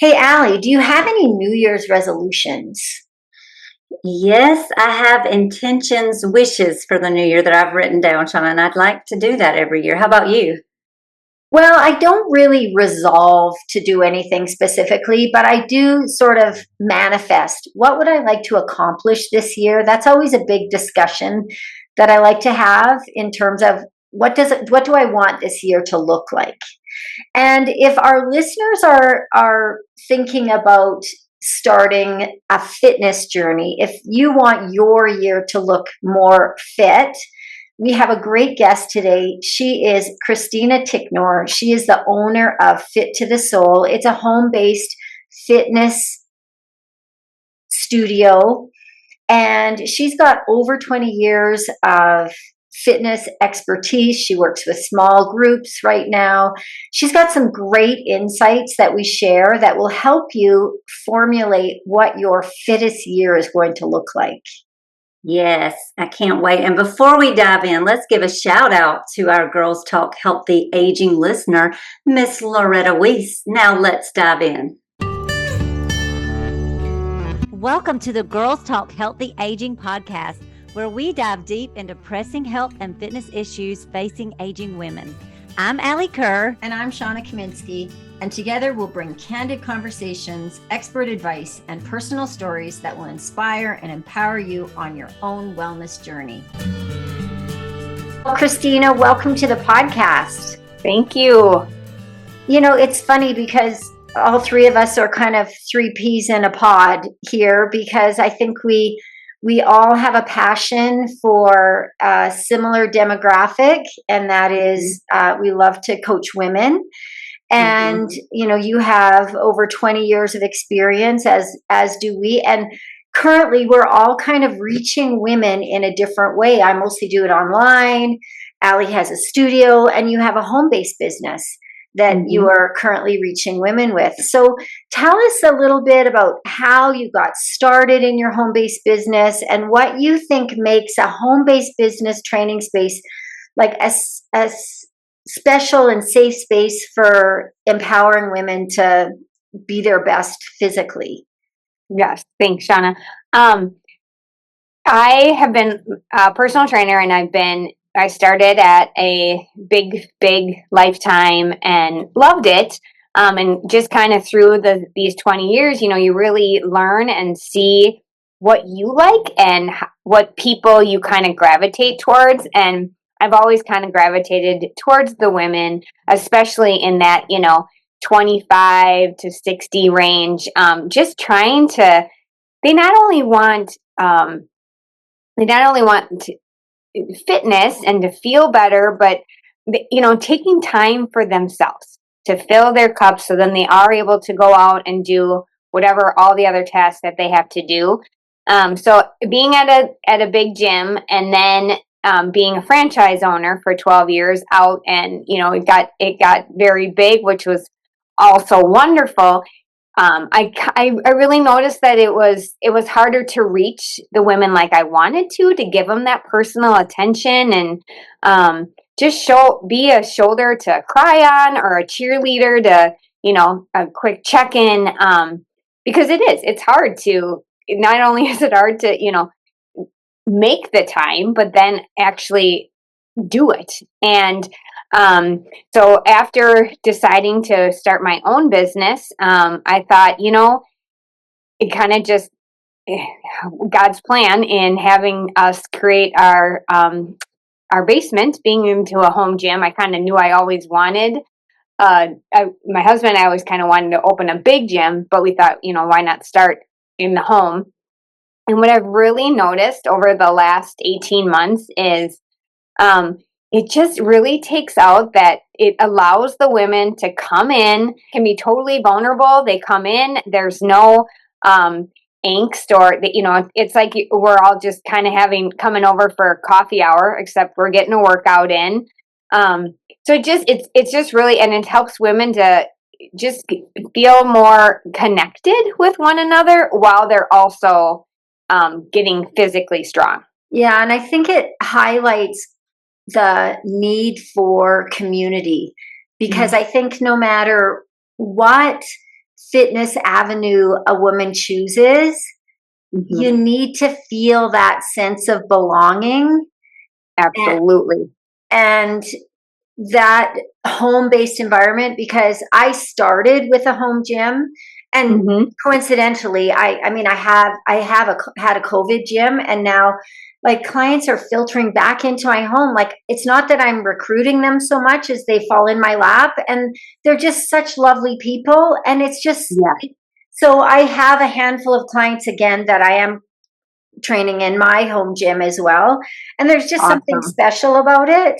Hey, Alli, do you have any New Year's resolutions? Yes, I have intentions, wishes for the new year that I've written down, Shawna, and I'd like to do that every year. How about you? Well, I don't really resolve to do anything specifically, but I do sort of manifest what would I like to accomplish this year. That's always a big discussion that I like to have in terms of what do I want this year to look like? And if our listeners are thinking about starting a fitness journey, if you want your year to look more fit, we have a great guest today. She is Kristina Ticknor. She is the owner of Fit to the Soul. It's a home-based fitness studio, and she's got over 20 years of fitness expertise. She works with small groups right now. She's got some great insights that we share that will help you formulate what your fittest year is going to look like. Yes, I can't wait. And before we dive in, let's give a shout out to our Girls Talk Healthy Aging listener, Miss Loretta Weiss. Now let's dive in. Welcome to the Girls Talk Healthy Aging podcast, where we dive deep into pressing health and fitness issues facing aging women. I'm Alli Kerr. And I'm Shawna Kaminski. And together we'll bring candid conversations, expert advice, and personal stories that will inspire and empower you on your own wellness journey. Well, Kristina, welcome to the podcast. Thank you. You know, it's funny because all three of us are kind of three peas in a pod here, because I think we all have a passion for a similar demographic, and that is we love to coach women. And you know, you have over 20 years of experience, as do we, and currently we're all kind of reaching women in a different way. I mostly do it online. Alli has a studio, and you have a home-based business that you are currently reaching women with. So tell us a little bit about how you got started in your home-based business and what you think makes a home-based business training space like a special and safe space for empowering women to be their best physically. Yes, thanks, Shawna. I have been a personal trainer, and I started at a big Lifetime and loved it. And just kind of through these 20 years, you know, you really learn and see what you like and what people you kind of gravitate towards. And I've always kind of gravitated towards the women, especially in that, 25 to 60 range. Just trying to, they not only want fitness and to feel better, but taking time for themselves to fill their cups, so then they are able to go out and do whatever all the other tasks that they have to do. So being at a big gym, and then being a franchise owner for 12 years out, and it got very big, which was also wonderful. I really noticed that it was harder to reach the women like I wanted to give them that personal attention, and just be a shoulder to cry on, or a cheerleader to, a quick check-in, because it's hard to, not only is it hard to, make the time, but then actually do it. And so after deciding to start my own business, I thought, it kind of just God's plan in having us create our basement, being into a home gym. I kind of knew I always wanted. My husband and I always kind of wanted to open a big gym, but we thought, why not start in the home? And what I've really noticed over the last 18 months is it just really takes out that it allows the women to come in, can be totally vulnerable. They come in, there's no angst, or it's like we're all just kind of coming over for a coffee hour, except we're getting a workout in. So it's just really, and it helps women to just feel more connected with one another while they're also getting physically strong. Yeah, and I think it highlights the need for community, because I think no matter what fitness avenue a woman chooses, you need to feel that sense of belonging. Absolutely. And that home-based environment, because I started with a home gym, and coincidentally, I mean, I had a COVID gym, and now like clients are filtering back into my home. Like, it's not that I'm recruiting them so much as they fall in my lap, and they're just such lovely people. And it's just, so I have a handful of clients again that I am training in my home gym as well. And there's just something special about it.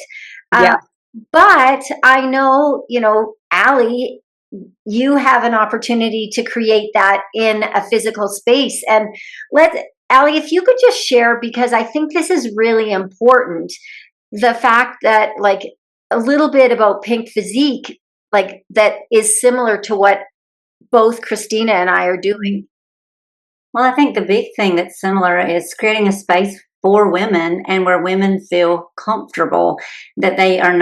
But I know, Alli, you have an opportunity to create that in a physical space. And Alli, if you could just share, because I think this is really important, the fact that like a little bit about Pink Physique, like that is similar to what both Kristina and I are doing. Well, I think the big thing that's similar is creating a space for women, and where women feel comfortable, that they don't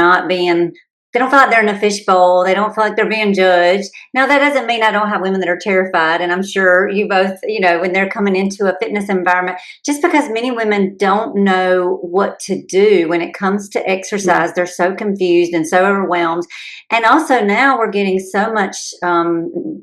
feel like they're in a fishbowl. They don't feel like they're being judged. Now, that doesn't mean I don't have women that are terrified. And I'm sure you both, when they're coming into a fitness environment, just because many women don't know what to do when it comes to exercise, they're so confused and so overwhelmed. And also now we're getting so much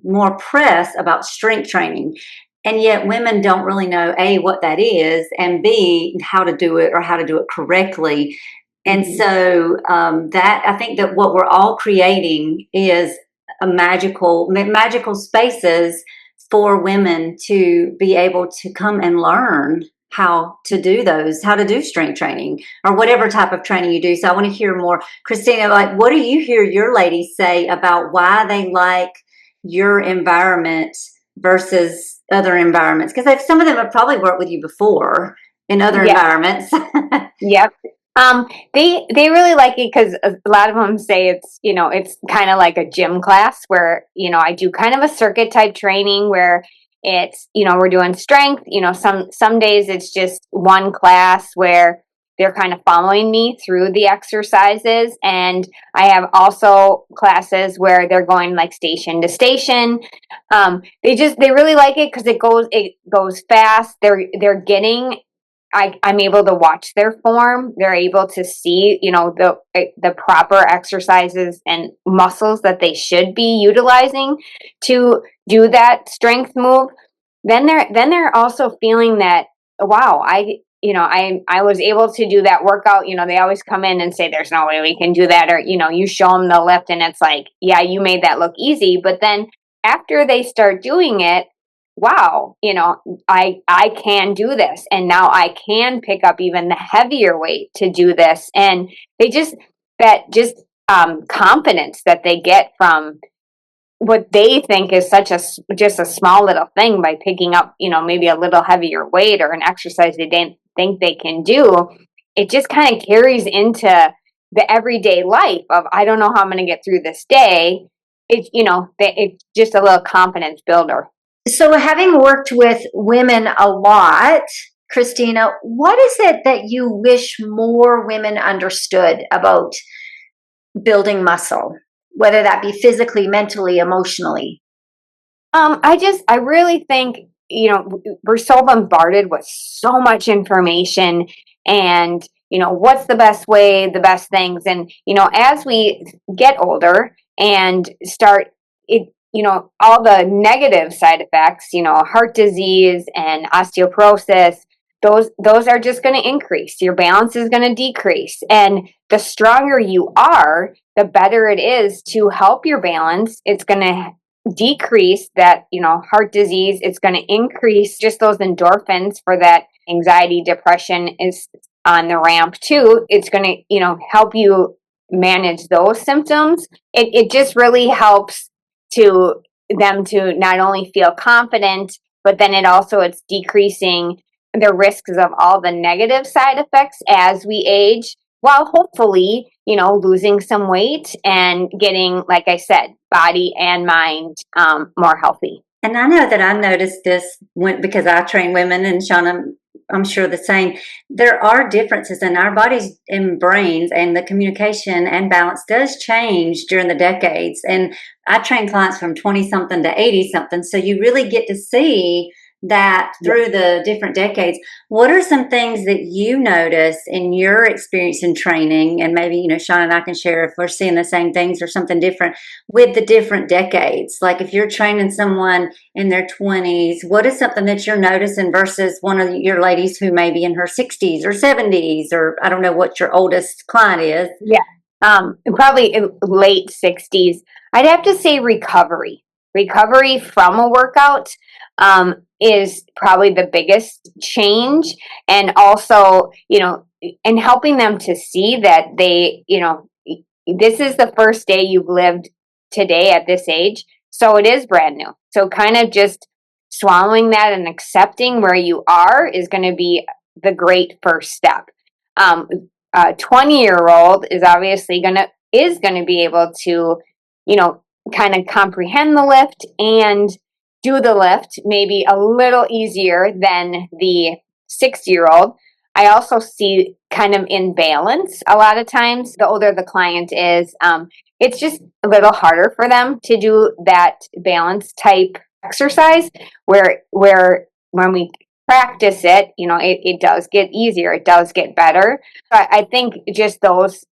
more press about strength training. And yet women don't really know, A, what that is, and B, how to do it, or how to do it correctly. And so that, I think that what we're all creating is a magical spaces for women to be able to come and learn how to do strength training or whatever type of training you do. So I want to hear more. Kristina, like, what do you hear your ladies say about why they like your environment versus other environments? Because some of them have probably worked with you before in other environments. They really like it because a lot of them say it's kind of like a gym class where, I do kind of a circuit type training where it's, we're doing strength, some days it's just one class where they're kind of following me through the exercises. And I have also classes where they're going like station to station. They really like it because it goes fast. They're getting, I'm able to watch their form. They're able to see, the proper exercises and muscles that they should be utilizing to do that strength move. Then they're also feeling that, wow, I was able to do that workout. They always come in and say, there's no way we can do that. Or, you show them the lift and it's like, yeah, you made that look easy. But then after they start doing it, wow, I can do this. And now I can pick up even the heavier weight to do this. And confidence that they get from what they think is just a small little thing by picking up, maybe a little heavier weight or an exercise they didn't think they can do. It just kind of carries into the everyday life of, I don't know how I'm going to get through this day. It's just a little confidence builder. So having worked with women a lot, Kristina, what is it that you wish more women understood about building muscle, whether that be physically, mentally, emotionally? I really think, we're so bombarded with so much information and, what's the best way, the best things. And, as we get older and start it, all the negative side effects, heart disease and osteoporosis, those are just going to increase. Your balance is going to decrease. And the stronger you are, the better it is to help your balance. It's going to decrease that, heart disease. It's going to increase just those endorphins for that anxiety, depression is on the ramp too. It's going to, help you manage those symptoms. It just really helps to them to not only feel confident, but then it's decreasing the risks of all the negative side effects as we age, while hopefully, losing some weight and getting, like I said, body and mind more healthy. And I know that I noticed this because I train women, and Shawna I'm sure the same. There are differences in our bodies and brains, and the communication and balance does change during the decades. And I train clients from 20 something to 80 something. So you really get to see that through the different decades. What are some things that you notice in your experience in training? And maybe, Shawna and I can share if we're seeing the same things or something different with the different decades. Like if you're training someone in their 20s, what is something that you're noticing versus one of your ladies who may be in her 60s or 70s, or I don't know what your oldest client is? Yeah. Probably in late 60s. I'd have to say recovery. Recovery from a workout is probably the biggest change. And also, and helping them to see that they, this is the first day you've lived today at this age. So it is brand new. So kind of just swallowing that and accepting where you are is going to be the great first step. A 20-year-old is obviously going to be able to, kind of comprehend the lift and do the lift maybe a little easier than the 60-year-old. I also see kind of imbalance a lot of times. The older the client is, it's just a little harder for them to do that balance type exercise where when we practice it, it does get easier. It does get better. But I think just those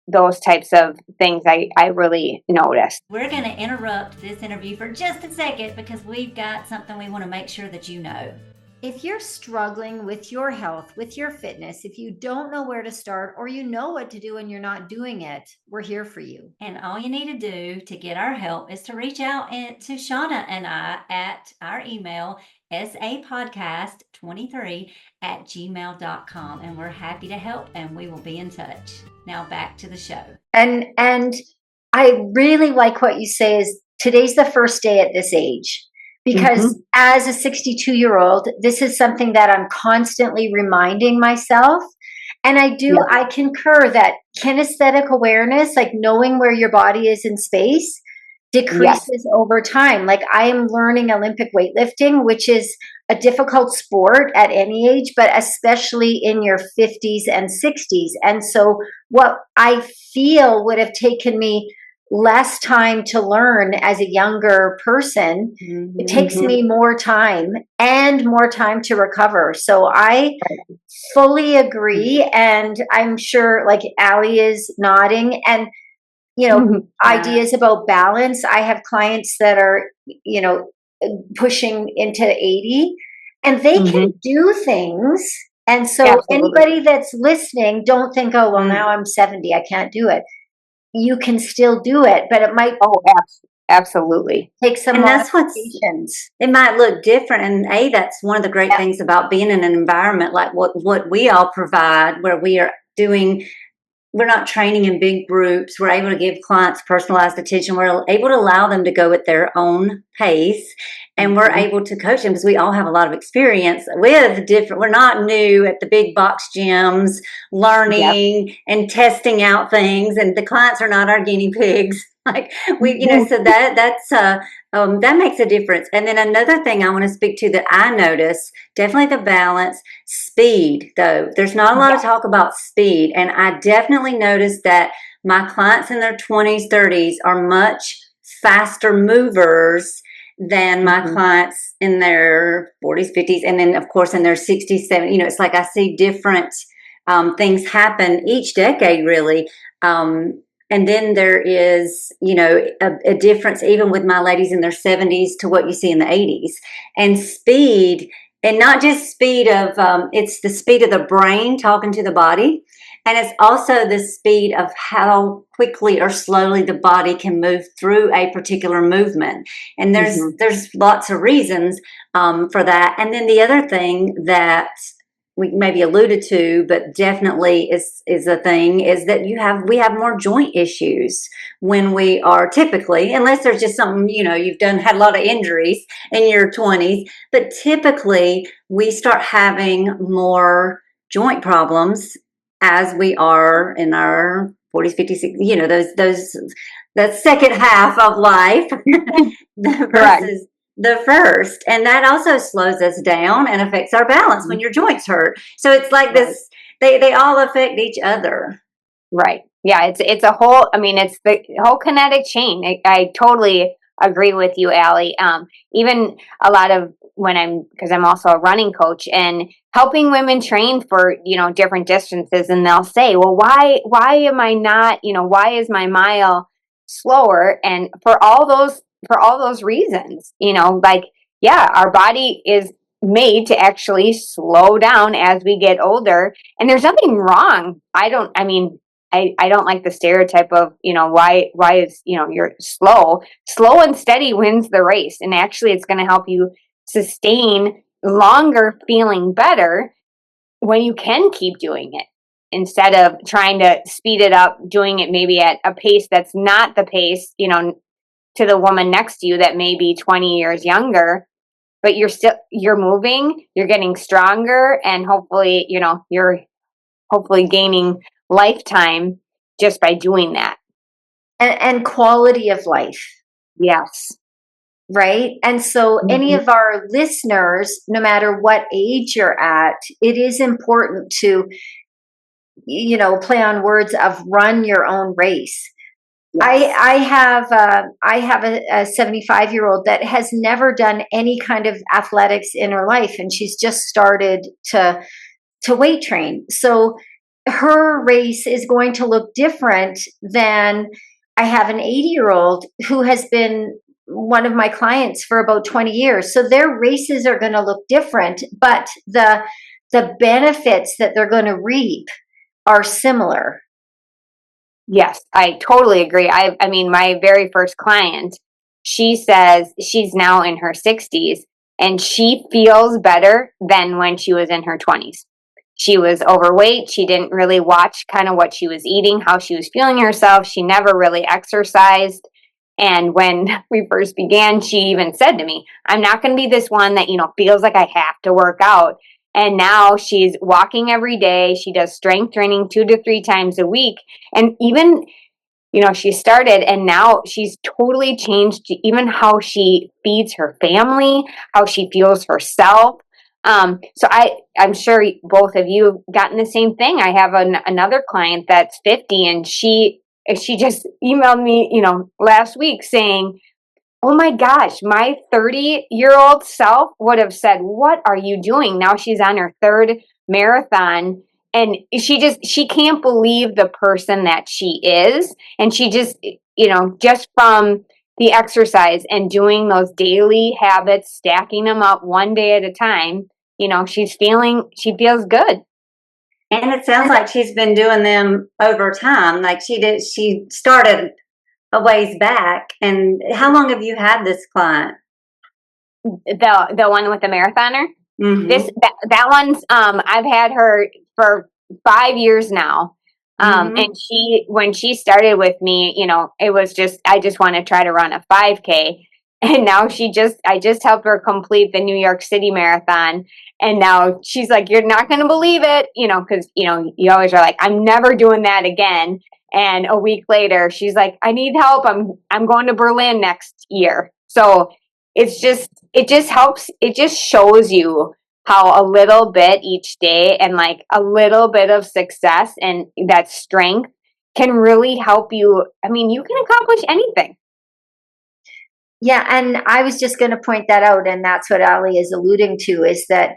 types of things I really noticed. We're going to interrupt this interview for just a second because we've got something we want to make sure that you know. If you're struggling with your health, with your fitness, if you don't know where to start or you know what to do and you're not doing it, we're here for you. And all you need to do to get our help is to reach out to Shawna and I at our email, sapodcast23@gmail.com. And we're happy to help and we will be in touch. Now back to the show. And I really like what you say is today's the first day at this age. Because as a 62-year-old, this is something that I'm constantly reminding myself. And I concur that kinesthetic awareness, like knowing where your body is in space, decreases over time. Like I am learning Olympic weightlifting, which is a difficult sport at any age, but especially in your 50s and 60s. And so what I feel would have taken me less time to learn as a younger person, it takes me more time and more time to recover. So I fully agree. And I'm sure like Alli is nodding and, ideas about balance. I have clients that are, pushing into 80 and they can do things. And so anybody that's listening, don't think, oh, well, now I'm 70, I can't do it. You can still do it, but it might absolutely take some modifications. It might look different, and that's one of the great things about being in an environment like what we all provide, where we're not training in big groups. We're able to give clients personalized attention. We're able to allow them to go at their own pace, and we're able to coach them because we all have a lot of experience with different. We're not new at the big box gyms, learning and testing out things, and the clients are not our guinea pigs. Like so that makes a difference. And then another thing I want to speak to that I notice, definitely the balance, speed though. There's not a lot of talk about speed. And I definitely noticed that my clients in their 20s, 30s are much faster movers than my clients in their 40s, 50s, and then of course in their 60s, 70s. It's like I see different things happen each decade really. And then there is, a difference even with my ladies in their 70s to what you see in the 80s. And speed, and not just speed of, it's the speed of the brain talking to the body. And it's also the speed of how quickly or slowly the body can move through a particular movement. And there's lots of reasons for that. And then the other thing that we maybe alluded to, but definitely is a thing, is that we have more joint issues when we are typically, unless there's just something, you've had a lot of injuries in your 20s, but typically we start having more joint problems as we are in our 40s, 50s, that second half of life versus the first, and that also slows us down and affects our balance when your joints hurt. So it's like this, they all affect each other. Right. Yeah, it's a whole, I mean, it's the whole kinetic chain. I totally agree with you, Alli. Even a lot of because I'm also a running coach and helping women train for, different distances, and they'll say, well, why am I not, why is my mile slower? And for all those reasons, like, yeah, our body is made to actually slow down as we get older, and there's nothing wrong. I don't like the stereotype of, why is, you're slow and steady wins the race. And actually it's going to help you sustain longer feeling better when you can keep doing it instead of trying to speed it up, doing it maybe at a pace that's not the pace, to the woman next to you that may be 20 years younger, but you're moving, you're getting stronger, and hopefully, you're hopefully gaining lifetime just by doing that. And quality of life. Yes. Right. And so any of our listeners, no matter what age you're at, it is important to, play on words of run your own race. Yes. I have a 75-year-old that has never done any kind of athletics in her life, and she's just started to weight train. So her race is going to look different than I have an 80-year-old who has been one of my clients for about 20 years. So their races are going to look different, but the benefits that they're going to reap are similar. Yes, I totally agree. I mean, my very first client, she says she's now in her 60s and she feels better than when she was in her 20s. She was overweight. She didn't really watch kind of what she was eating, how she was feeling herself. She never really exercised. And when we first began, she even said to me, I'm not going to be this one that, feels like I have to work out. And now she's walking every day. She does strength training 2 to 3 times a week. And even, she started, and now she's totally changed even how she feeds her family, how she feels herself. So I'm sure both of you have gotten the same thing. I have another client that's 50, and she just emailed me, last week saying, oh my gosh, my 30-year-old self would have said, what are you doing? Now she's on her 3rd marathon, and she can't believe the person that she is. And she just, just from the exercise and doing those daily habits, stacking them up one day at a time, she feels good. And it sounds like she's been doing them over time. Like she started a ways back. And how long have you had this client? The one with the marathoner? Mm-hmm. That one's I've had her for 5 years now. And when she started with me, it was just, I just want to try to run a 5K. And now I just helped her complete the New York City Marathon. And now she's like, you're not going to believe it, because, you always are like, I'm never doing that again. And a week later, she's like, I need help. I'm going to Berlin next year. So it just helps. It just shows you how a little bit each day and like a little bit of success and that strength can really help you. I mean, you can accomplish anything. Yeah, and I was just going to point that out, and that's what Alli is alluding to, is that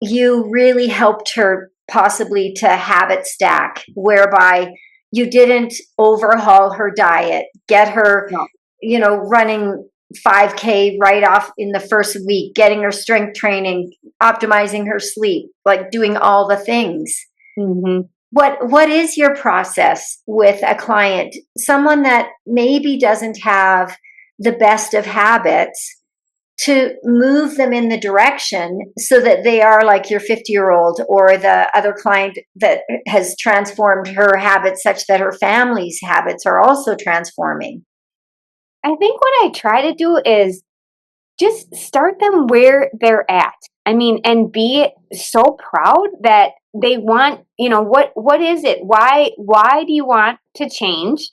you really helped her possibly to habit stack, whereby you didn't overhaul her diet, get her, running 5K right off in the first week, getting her strength training, optimizing her sleep, like doing all the things. Mm-hmm. What is your process with a client, someone that maybe doesn't have the best of habits, to move them in the direction so that they are like your 50-year-old or the other client that has transformed her habits such that her family's habits are also transforming? I think what I try to do is just start them where they're at. I mean, and be so proud that they want, what is it? Why do you want to change?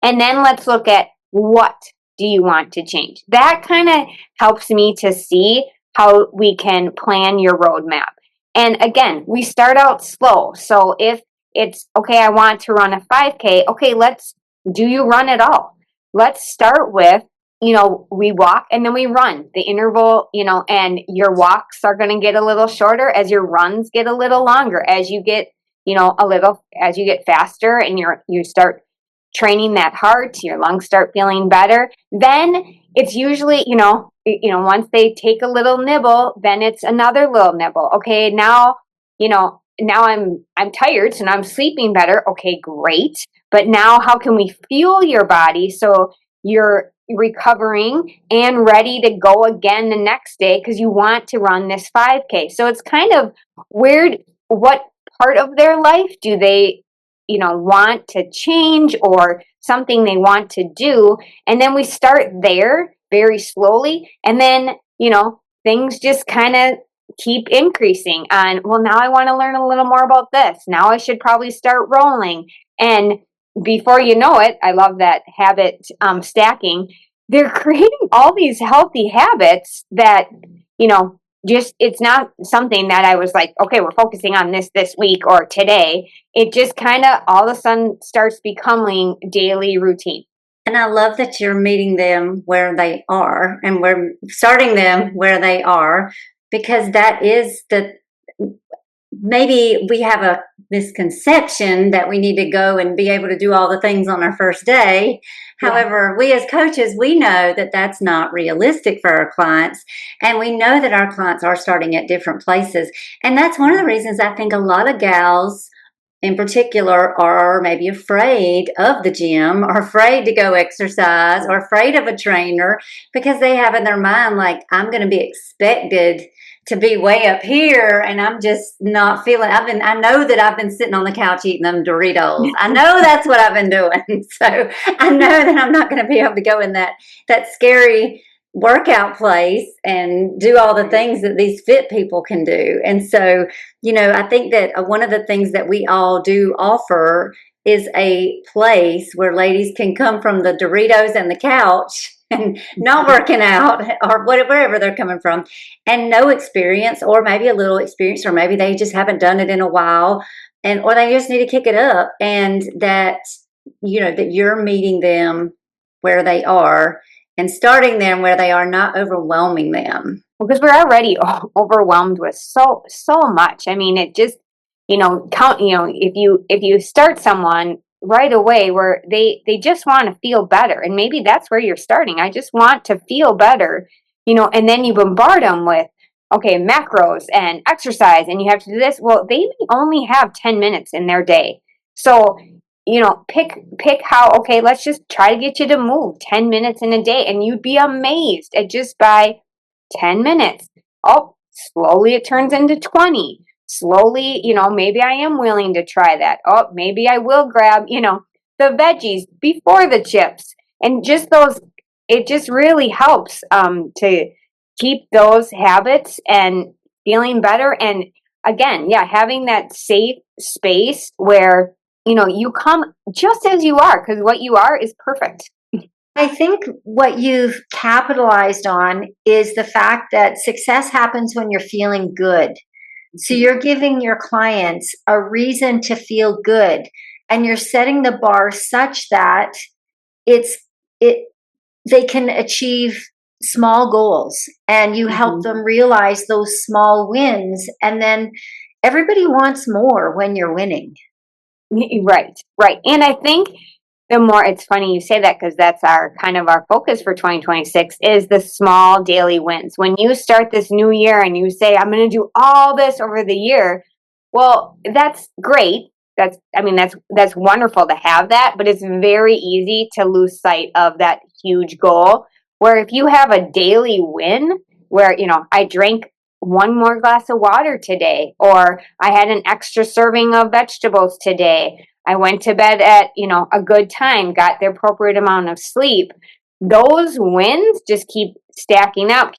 And then let's look at what do you want to change? That kind of helps me to see how we can plan your roadmap. And again, we start out slow. So if it's, okay, I want to run a 5K, okay, do you run at all? Let's start with, we walk and then we run the interval, and your walks are going to get a little shorter as your runs get a little longer, as you get, as you get faster and you start training that heart, your lungs start feeling better. Then it's usually, once they take a little nibble, then it's another little nibble. Okay, now I'm tired, so now I'm sleeping better. Okay, great. But now how can we fuel your body so you're recovering and ready to go again the next day because you want to run this 5K? So it's kind of weird. What part of their life do they want to change, or something they want to do? And then we start there very slowly, and then things just kind of keep increasing on, well, now I want to learn a little more about this, now I should probably start rolling. And before you know it, I love that habit stacking. They're creating all these healthy habits that just, it's not something that I was like, okay, we're focusing on this week or today. It just kind of all of a sudden starts becoming daily routine. And I love that you're meeting them where they are, and we're starting them where they are, because that is maybe we have a misconception that we need to go and be able to do all the things on our first day. Yeah. However, we as coaches, we know that that's not realistic for our clients. And we know that our clients are starting at different places. And that's one of the reasons I think a lot of gals in particular are maybe afraid of the gym, or afraid to go exercise, or afraid of a trainer, because they have in their mind, like, I'm going to be expected to be way up here, and I'm just not feeling. I know that I've been sitting on the couch eating them Doritos. I know that's what I've been doing. So I know that I'm not going to be able to go in that scary workout place and do all the things that these fit people can do. And so, I think that one of the things that we all do offer is a place where ladies can come from the Doritos and the couch and not working out, or wherever they're coming from, and no experience, or maybe a little experience, or maybe they just haven't done it in a while, or they just need to kick it up, and that that you're meeting them where they are and starting them where they are, not overwhelming them. Because we're already overwhelmed with so much. I mean, it just if you start someone right away where they just want to feel better, and maybe that's where you're starting. I just want to feel better, and then you bombard them with, okay, macros and exercise, and you have to do this. Well, they only have 10 minutes in their day. So, pick how, okay, let's just try to get you to move 10 minutes in a day, and you'd be amazed at just by 10 minutes. Oh, slowly it turns into 20. Slowly, maybe I am willing to try that. Oh, maybe I will grab, the veggies before the chips. And just those, it just really helps to keep those habits and feeling better. And again, having that safe space where, you come just as you are, because what you are is perfect. I think what you've capitalized on is the fact that success happens when you're feeling good. So you're giving your clients a reason to feel good, and you're setting the bar such that they can achieve small goals, and you help them realize those small wins, and then everybody wants more when you're winning. Right. And I think the more, it's funny you say that, because that's our focus for 2026 is the small daily wins. When you start this new year and you say, I'm going to do all this over the year, well, that's great. That's wonderful to have that, but it's very easy to lose sight of that huge goal. Where if you have a daily win where, I drank one more glass of water today, or I had an extra serving of vegetables today, I went to bed at, a good time, got the appropriate amount of sleep. Those wins just keep stacking up.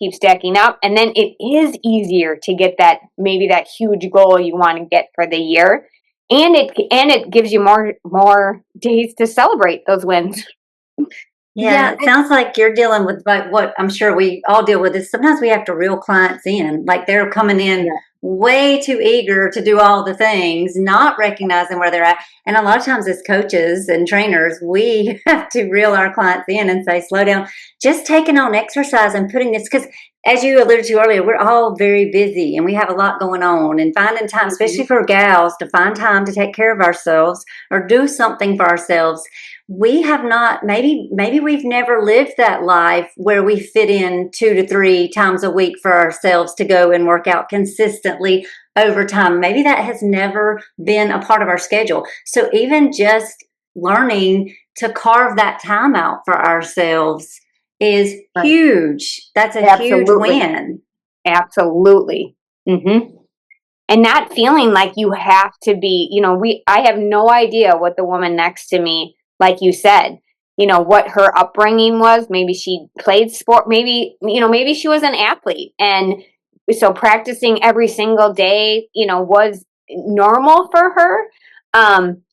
And then it is easier to get that huge goal you want to get for the year. And it gives you more days to celebrate those wins. Yeah, it sounds like you're dealing with like what I'm sure we all deal with is sometimes we have to reel clients in. Like they're coming in way too eager to do all the things, not recognizing where they're at. And a lot of times as coaches and trainers, we have to reel our clients in and say, slow down, just taking on exercise and putting this, because as you alluded to earlier, we're all very busy and we have a lot going on, and finding time, especially for gals, to find time to take care of ourselves or do something for ourselves. We have not, maybe we've never lived that life where we fit in 2 to 3 times a week for ourselves to go and work out consistently over time. Maybe that has never been a part of our schedule. So even just learning to carve that time out for ourselves is huge. That's a huge win. Absolutely. And not feeling like you have to be, I have no idea what the woman next to me, like you said, what her upbringing was. Maybe she played sport, maybe she was an athlete. And so practicing every single day, was normal for her.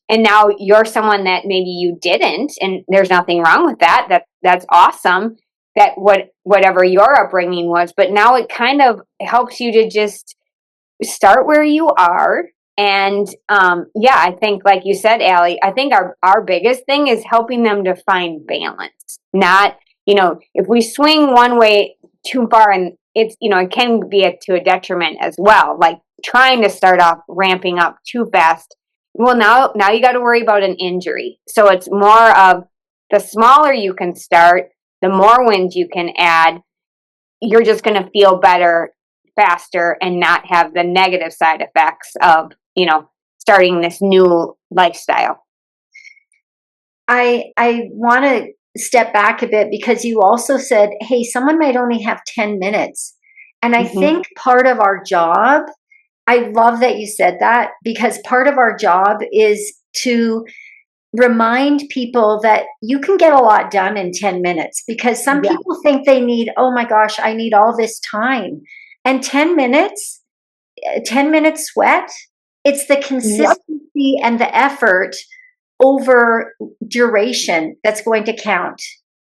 And now you're someone that maybe you didn't, and there's nothing wrong with that. That's awesome. That whatever your upbringing was, but now it kind of helps you to just start where you are. And I think, like you said, Alli, I think our biggest thing is helping them to find balance. Not, if we swing one way too far, and it's, it can be to a detriment as well. Like trying to start off ramping up too fast. Well, now you got to worry about an injury. So it's more of the smaller you can start, the more wins you can add. You're just going to feel better faster and not have the negative side effects of, starting this new lifestyle. I want to step back a bit because you also said, hey, someone might only have 10 minutes. And I think part of our job, I love that you said that, because part of our job is to remind people that you can get a lot done in 10 minutes, because some people think they need, oh my gosh, I need all this time. And 10 minutes sweat, it's the consistency and the effort over duration that's going to count.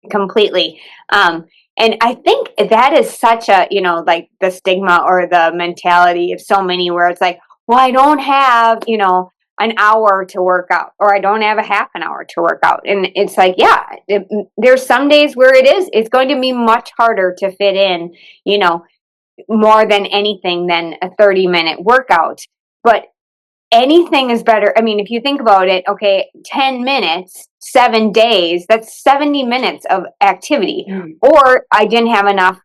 Completely. And I think that is such a, like the stigma or the mentality of so many, where it's like, well, I don't have, an hour to work out, or I don't have a half an hour to work out. And it's like, there's some days where it's going to be much harder to fit in, more than anything than a 30-minute workout. But anything is better. I mean, if you think about it, okay, 10 minutes, 7 days, that's 70 minutes of activity. Or I didn't have enough,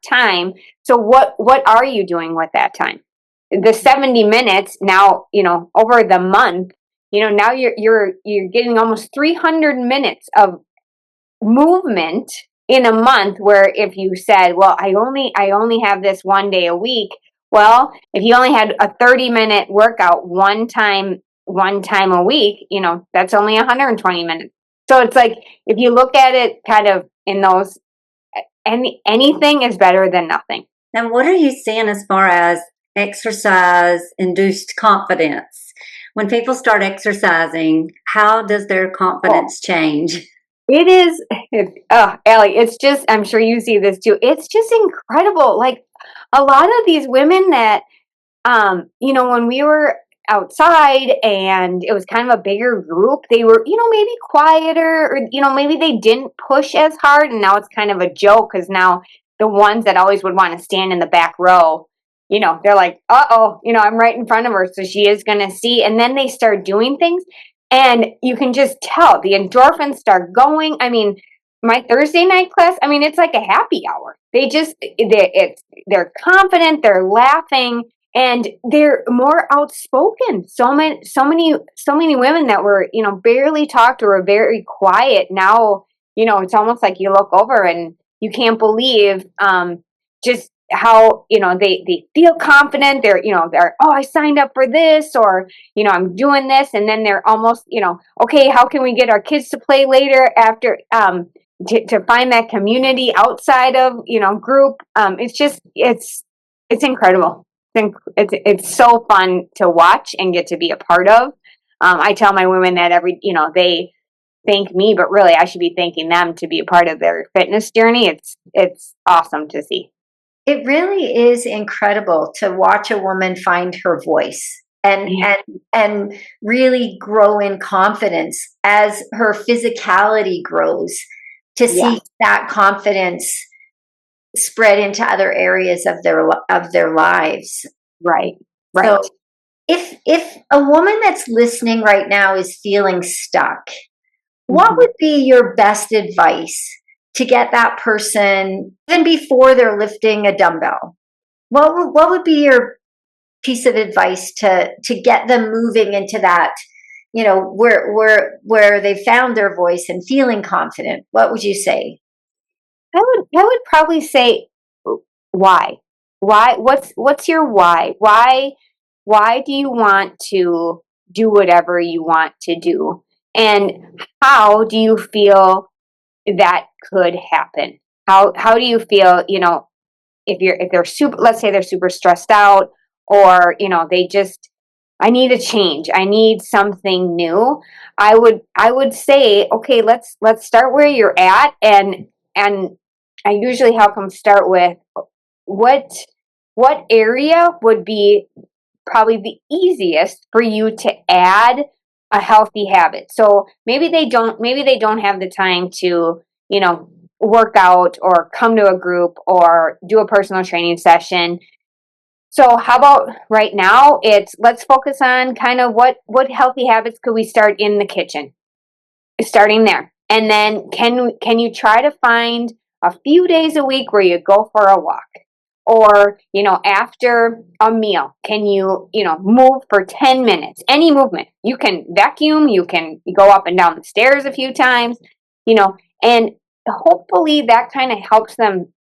time. So what are you doing with that time? The 70 minutes now, over the month, now you're getting almost 300 minutes of movement in a month, where if you said, well, I only have this one day a week. Well, if you only had a 30-minute workout one time a week, that's only 120 minutes. So it's like, if you look at it kind of in those, anything is better than nothing. And what are you seeing as far as exercise-induced confidence? When people start exercising, how does their confidence change? It is, Alli, it's just, I'm sure you see this too. It's just incredible. Like a lot of these women that, when we were outside and it was kind of a bigger group, they were, maybe quieter, or, maybe they didn't push as hard. And now it's kind of a joke, because now the ones that always would want to stand in the back row, they're like, I'm right in front of her, so she is going to see. And then they start doing things. And you can just tell the endorphins start going. I mean, my Thursday night class, it's like a happy hour. They're confident, they're laughing, and they're more outspoken. So many women that were, barely talked or were very quiet. Now, it's almost like you look over and you can't believe just how, they feel confident. They're, I signed up for this, or, I'm doing this. And then they're almost, okay, how can we get our kids to play later after, to find that community outside of, group. It's incredible. It's so fun to watch and get to be a part of. I tell my women that they thank me, but really I should be thanking them to be a part of their fitness journey. It's awesome to see. It really is incredible to watch a woman find her voice and really grow in confidence as her physicality grows, to see that confidence spread into other areas of their lives. Right. So if a woman that's listening right now is feeling stuck, what would be your best advice to get that person, even before they're lifting a dumbbell? What would be your piece of advice to get them moving into that, where they found their voice and feeling confident? What would you say? I would probably say why? Why? What's your why? Why do you want to do whatever you want to do? And how do you feel that could happen? How do you feel, if they're super, let's say they're super stressed out, or, I need a change. I need something new. I would say, okay, let's start where you're at. And I usually help them start with what area would be probably the easiest for you to add a healthy habit. So maybe they don't have the time to, work out or come to a group or do a personal training session. So how about right now let's focus on kind of what healthy habits could we start in the kitchen, starting there. And then can you try to find a few days a week where you go for a walk? Or, after a meal, can you, move for 10 minutes? Any movement. You can vacuum, you can go up and down the stairs a few times, and hopefully that kind of helps them.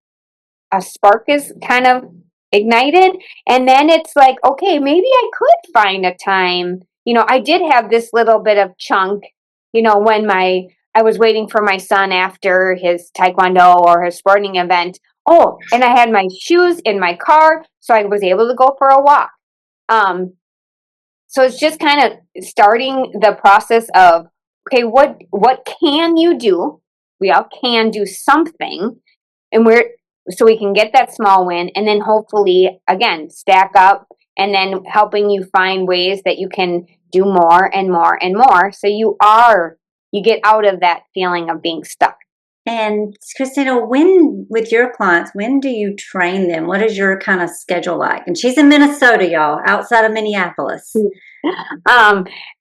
A spark is kind of ignited. And then it's like, okay, maybe I could find a time. I did have this little bit of chunk, when I was waiting for my son after his taekwondo or his sporting event. Oh, and I had my shoes in my car, so I was able to go for a walk. So it's just kind of starting the process of, okay, what can you do? We all can do something, and so we can get that small win, and then hopefully, again, stack up, and then helping you find ways that you can do more and more and more, so you get out of that feeling of being stuck. And Kristina, with your clients, when do you train them? What is your kind of schedule like? And she's in Minnesota, y'all, outside of Minneapolis.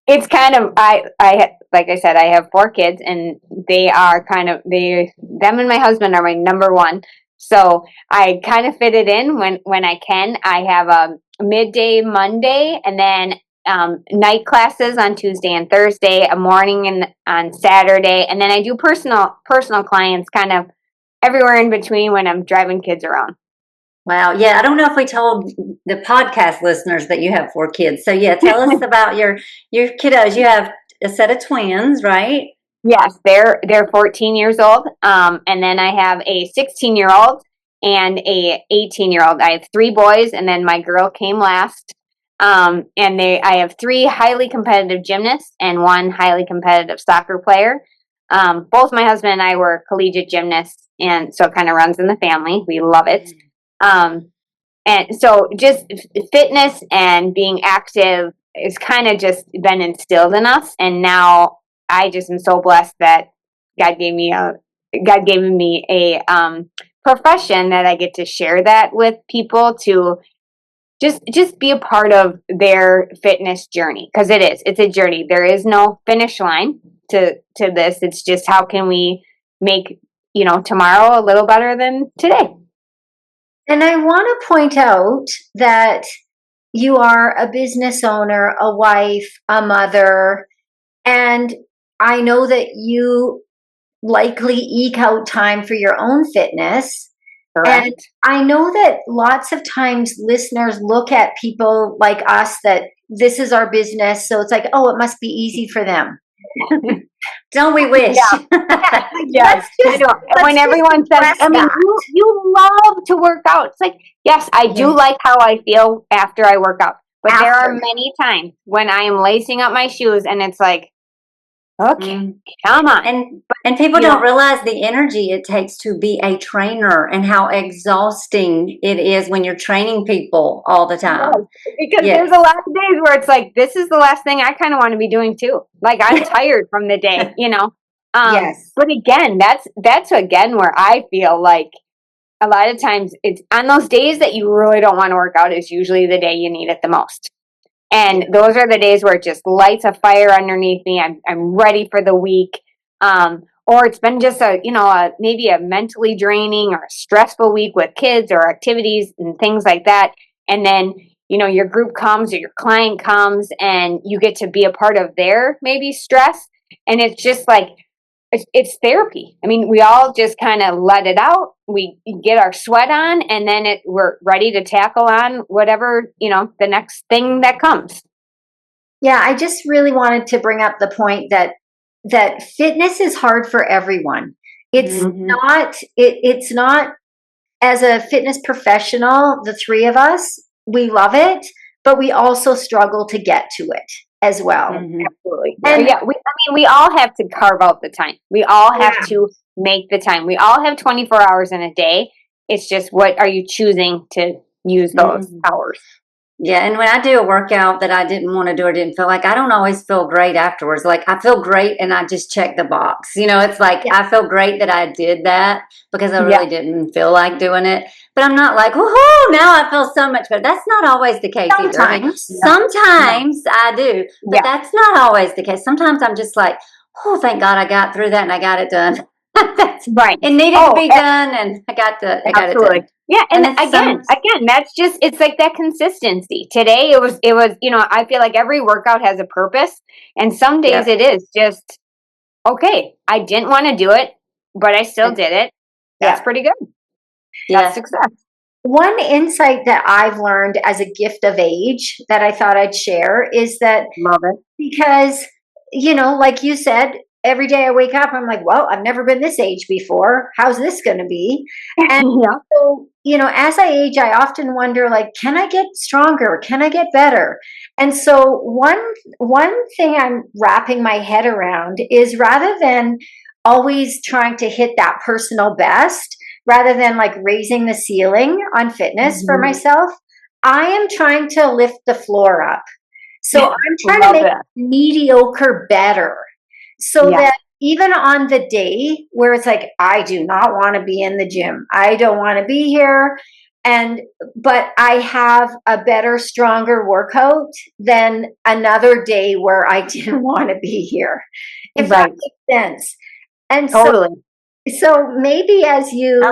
It's kind of, like I said, I have 4 kids, and they are them and my husband are my number one. So I kind of fit it in when I can. I have a midday Monday, and then night classes on Tuesday and Thursday, a morning on Saturday, and then I do personal clients kind of everywhere in between when I'm driving kids around. Wow. Yeah. I don't know if we told the podcast listeners that you have 4 kids. So yeah, tell us about your kiddos. You have a set of twins, right? Yes, they're 14 years old. And then I have a 16-year-old and a 18-year-old. I have 3 boys, and then my girl came last. And I have 3 highly competitive gymnasts and 1 highly competitive soccer player. Both my husband and I were collegiate gymnasts, and so it kind of runs in the family. We love it. And so just fitness and being active is kind of just been instilled in us. And now I just am so blessed that God gave me a profession that I get to share that with people, to just be a part of their fitness journey, because it's a journey. There is no finish line to this. It's just, how can we make tomorrow a little better than today. And I want to point out that you are a business owner, a wife, a mother, and I know that you likely eke out time for your own fitness. Correct. And I know that lots of times listeners look at people like us that this is our business, so it's like, oh, it must be easy for them. Don't we wish? Yeah. Yes. When everyone says, I mean, you love to work out. It's like, yes, I do like how I feel after I work out. But there are many times when I am lacing up my shoes and it's like, Okay, come on. And people don't realize the energy it takes to be a trainer and how exhausting it is when you're training people all the time. Because there's a lot of days where it's like, this is the last thing I kind of want to be doing too. Like I'm tired from the day, Yes. But again, that's again where I feel like a lot of times it's on those days that you really don't want to work out is usually the day you need it the most. And those are the days where it just lights a fire underneath me. I'm ready for the week. Or it's been just maybe a mentally draining or a stressful week with kids or activities and things like that. And then, your group comes or your client comes and you get to be a part of their maybe stress. And it's just like, it's therapy. I mean, we all just kind of let it out. We get our sweat on, and then we're ready to tackle on whatever, the next thing that comes. Yeah, I just really wanted to bring up the point that fitness is hard for everyone. It's not. It's not. As a fitness professional, the three of us, we love it, but we also struggle to get to it as well. Absolutely. And we all have to carve out the time. We all have to make the time. We all have 24 hours in a day. It's just, what are you choosing to use those hours? Yeah, and when I do a workout that I didn't want to do or didn't feel like, I don't always feel great afterwards. Like I feel great and I just check the box. It's like I feel great that I did that because I really didn't feel like doing it. But I'm not like, woohoo, now I feel so much better. That's not always the case either. I mean, sometimes I do, but that's not always the case. Sometimes I'm just like, oh, thank God I got through that and I got it done. Right. It needed to be done and I got it done. Yeah, and again, that's just, it's like that consistency. Today it was, I feel like every workout has a purpose, and some days it is just, okay, I didn't want to do it, but I still did it. That's pretty good. That's success. One insight that I've learned as a gift of age that I thought I'd share is that, love it, because, like you said, every day I wake up, I'm like, well, I've never been this age before. How's this going to be? And so, as I age, I often wonder, like, can I get stronger? Can I get better? And so one thing I'm wrapping my head around is, rather than always trying to hit that personal best, rather than like raising the ceiling on fitness for myself, I am trying to lift the floor up. So I'm trying to make mediocre better. So that even on the day where it's like, I do not want to be in the gym, I don't want to be here, but I have a better, stronger workout than another day where I didn't want to be here, if that makes sense. And so maybe I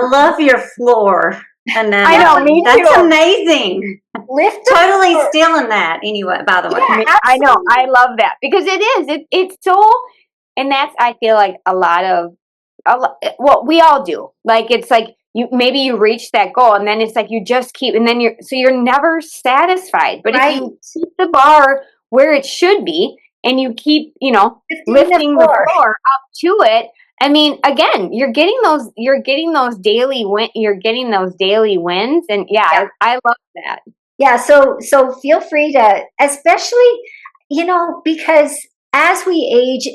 love your floor. And then, I know, me that's too. amazing. Totally stealing that anyway, by the way. Yeah, I know. I love that because it is. It's so, and that's, I feel like we all do. Like, it's like maybe you reach that goal and then it's like you just keep, and then you're never satisfied. But if you keep the bar where it should be and you keep, lifting the floor up to it, I mean, again, you're getting those daily wins, and I love that. Yeah, so feel free to, especially, because as we age,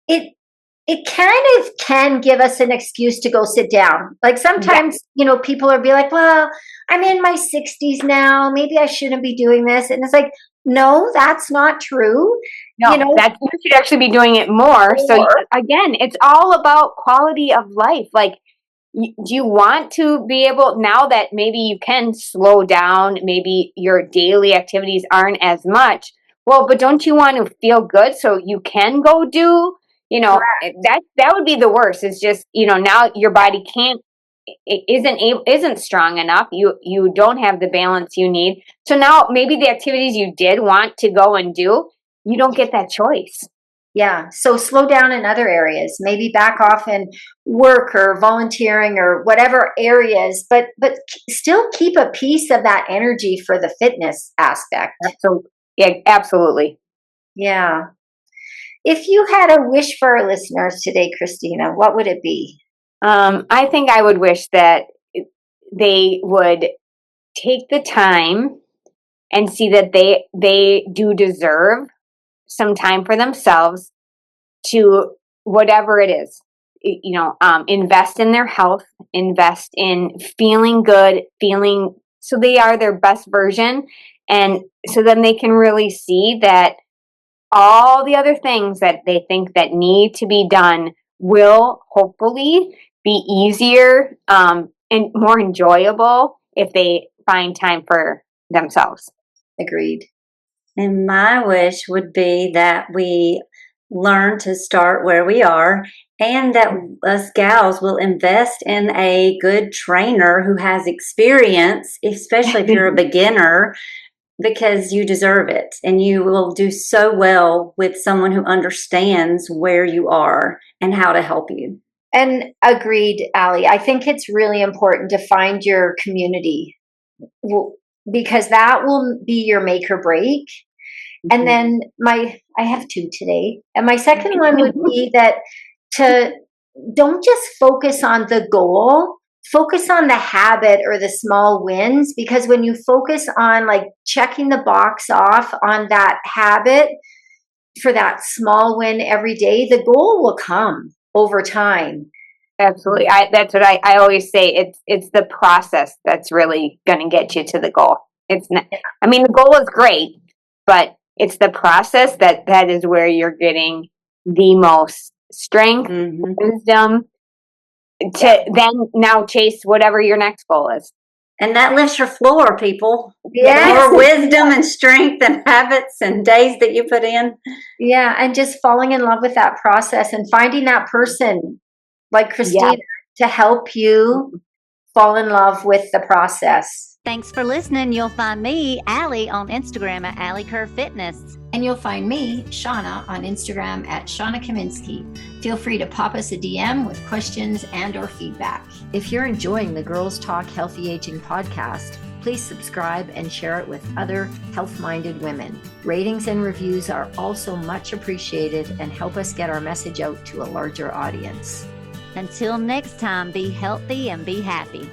it kind of can give us an excuse to go sit down. Like sometimes, people are be like, well, I'm in my 60s now, maybe I shouldn't be doing this. And it's like, no, that's not true. No, that you should actually be doing it more. So again, it's all about quality of life. Like, do you want to be able, now that maybe you can slow down, maybe your daily activities aren't as much, well, but don't you want to feel good so you can go do, that would be the worst. It's just, now your body isn't strong enough. You don't have the balance you need. So now maybe the activities you did want to go and do, you don't get that choice. Yeah. So slow down in other areas, maybe back off in work or volunteering or whatever areas, but still keep a piece of that energy for the fitness aspect. Absolutely. Yeah. If you had a wish for our listeners today, Kristina, what would it be? I think I would wish that they would take the time and see that they do deserve some time for themselves, to whatever it is. Invest in their health, invest in feeling good, feeling so they are their best version. And so then they can really see that all the other things that they think that need to be done will hopefully be easier and more enjoyable if they find time for themselves. Agreed. And my wish would be that we learn to start where we are, and that us gals will invest in a good trainer who has experience, especially if you're a beginner, because you deserve it. And you will do so well with someone who understands where you are and how to help you. And agreed, Alli. I think it's really important to find your community, because that will be your make or break. And then I have two today. And my second one would be that don't just focus on the goal, focus on the habit or the small wins, because when you focus on like checking the box off on that habit for that small win every day, the goal will come over time. Absolutely. That's what I always say. It's the process that's really going to get you to the goal. It's not, the goal is great, but it's the process that is where you're getting the most strength, wisdom to then now chase whatever your next goal is. And that lifts your floor, people. Yes. More wisdom and strength and habits and days that you put in. Yeah. And just falling in love with that process and finding that person like Kristina to help you fall in love with the process. Thanks for listening. You'll find me, Alli, on Instagram at Alli Kerr Fitness. And you'll find me, Shawna, on Instagram at Shawna Kaminski. Feel free to pop us a DM with questions and or feedback. If you're enjoying the Girls Talk Healthy Aging podcast, please subscribe and share it with other health-minded women. Ratings and reviews are also much appreciated and help us get our message out to a larger audience. Until next time, be healthy and be happy.